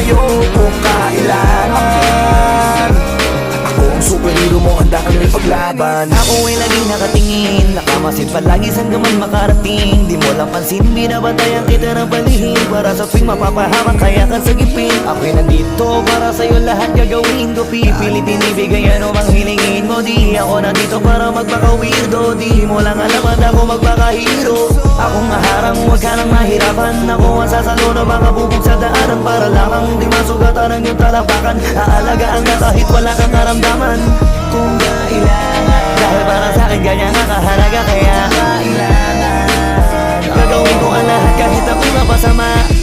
sa'yo kung kailangan. Ako ang superhero mo, handa kang ipaglaban. Ako ay laging nakatingin, nakamasid palagi saan ka man makarating. Di mo lang pansin, binabantayan kita ng palihim. Para sa tuwing mapapahamak kaya ka sagipin. Ako'y nandito para sa'yo lahat gagawin ko. Pipilitin ibigay ano mang hilingin mo. Di ako nandito para magpaka-weirdo. Di mo lang alam at ako magpaka-hero. Akong maharang, huwag ka nang mahirapan. Ako ang sasalo na baka bubog sa daanan. Para lamang di masugatan ang iyong talapakan. Aalagaan ka kahit wala kang karamdaman. Kung kailangan, dahil para sa'kin ganyan ang kahalaga. Kaya kailangan, gagawin ko ang lahat kahit ako'y mapasama.